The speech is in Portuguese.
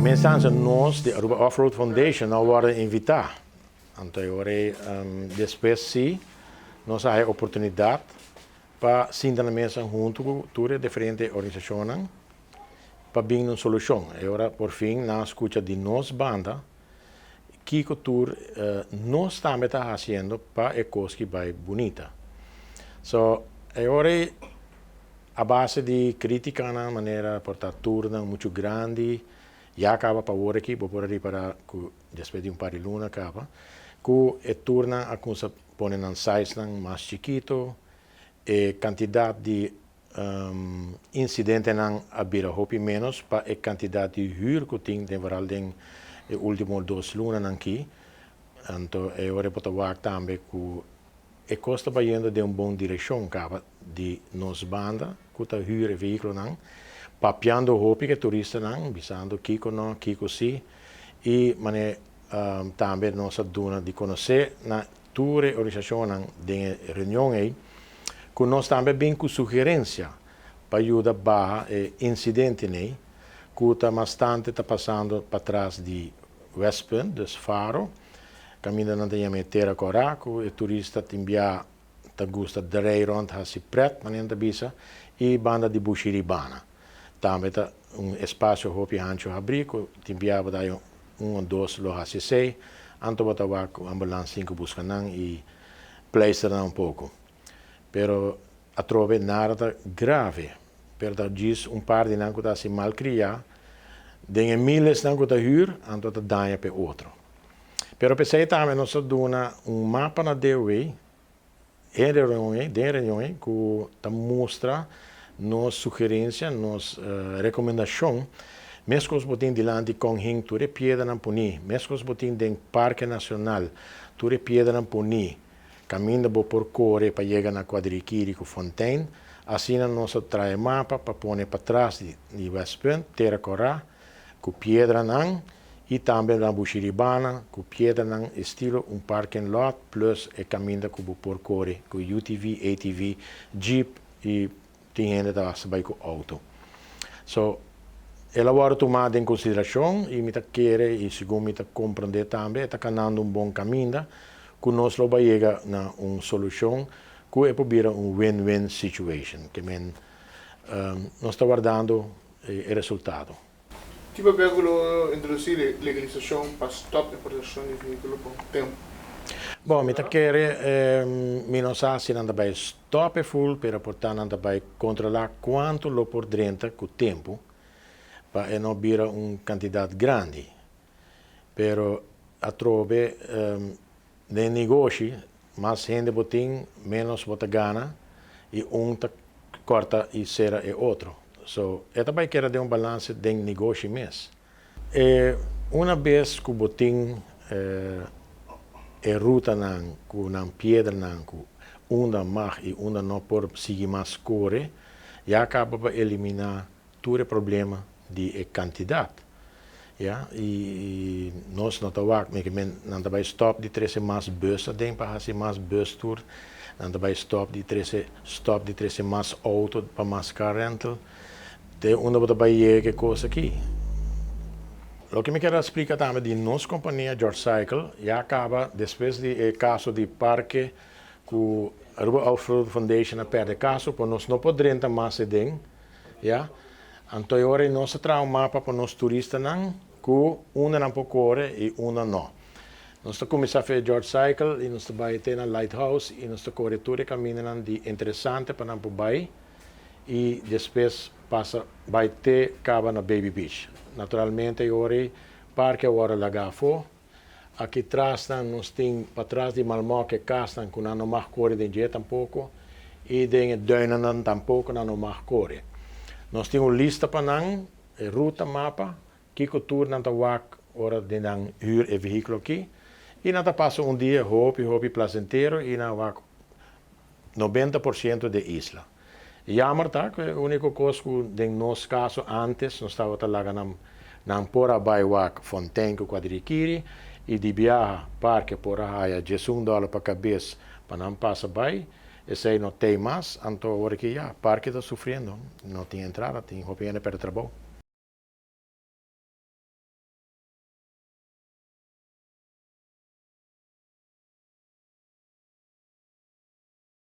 mensagens nós, de Aruba Off-Road Foundation, não foram invitados. Então, depois sim, nós temos a oportunidade para sentar na mesa junto com todas as diferentes organizações para vir uma solução. Agora, por fim, na escuta de nossa banda, que cultura nós também estamos fazendo para a coisa que vai bonita. So, agora, a base de crítica na maneira portar turna muito grande, já acaba para agora aqui, por aí para depois de par de luna acaba, que a turna a coisa põe na size mais chiquito, a quantidade de incidentes não abira hopi menos para a quantidade de hur que tem de varal den último 2 lunas aqui. Então, agora para ver também que a costa vai indo de uma boa direção acaba de nos banda, que está hur o veículo não, papiando hopi que turista não, visando kiko não, kiko sim, e mané também nossa duna de conhecer na tua organização de reunião aí, que nós também bem com sugerência para ajudar a incidente né, que está bastante está passando para trás de West Point, dos Faro, caminho não tem a terra corá, que o turista timbia ta gusta de rei rond hasi pret, manenta bisa, e banda de Bushiribana. Também tá espaço hopi ancho abrico, timbiava daí 1 ou 2 lo hasi 6, anto bota com ambulância 5 buscanang e place um pouco. Pero a trove nada grave, pero diz par de nanco tá se mal criar, den miles nanco tá hur, anto tá danha pe outro. Pero pensei também nós dona mapa na DOE, reunião que tá mostra nos sugerência, nos recomendação, mesmo que botem dilante com hing ture pieda na puni, mesmo que botem den Parque Nacional, ture pieda na puni, caminho por corre para chegar na quadriquiri com Fontaine, assim nós traz mapa para pôr para trás de West Point, terra corá, com pedra não, e também na Bushiribana, com pedra não, estilo parking lot, plus o caminho que por corre, com UTV, ATV, Jeep e tem gente que vai com auto. So, ela vai tomar em consideração e me quer e segundo me compreender também, está canando bom caminho, que nós vai chegar na uma solução que é para win-win situation, que nós está guardando o resultado. Tipo pegou introduzir legalização para stop importação de veículos por tempo. Bom, me quer me não sabe se não vai stop full, pero portanto não vai controlar quanto lo por dentro com o tempo, para não vir uma quantidade grande. Pero a trove de negócio, mais gente botem, menos bota gana, e tá corta e será e outro. So, esta vai querer de balance de negócio mesmo. Uma vez que botem ruta não, com não pedra não, com uma mag e uma não por seguir mais corre, já acaba para eliminar todo o problema de quantidade. Ja, e nós não estamos não vai stop de 13 mais bussen denk para fazer mais bus tour, não vai stop de 13 mais auto para mais car rental, de onde vai que coisa aqui. O que me quero explicar também de nossa companhia George Cycle já acaba depois de caso de parque que a Aruba Off-Road Foundation perde caso, para nós não podemos mais ding, ja. Então agora nós trazemos um mapa para os turistas não, que uma não pode correr e uma não. Nós começamos a fazer George Cycle e nós vamos ter na Lighthouse e nós corremos todo o caminho de interessante para não poder e depois passa vai ter cava na Baby Beach. Naturalmente agora parque agora lagafo. Aqui atrás nós temos para trás de Malmö que casa que não mais corre de jeito tampouco e de Duinen tampouco não mais corre. Nós temos lista para não, ruta, mapa, que tour não está hora de não huur o veículo aqui, e não passa dia hopi placenteiro e não vai 90% de isla. Jammer tá, que a única coisa que em nosso caso antes nós estava lá na pora vai Fontaine com quadriquiri e de viajar parque por aí $1 para cabeça para não passar vai. Esse aí não tem mais, então agora que já, parque está sofrendo, não tem entrada, tem roupa para trabalho.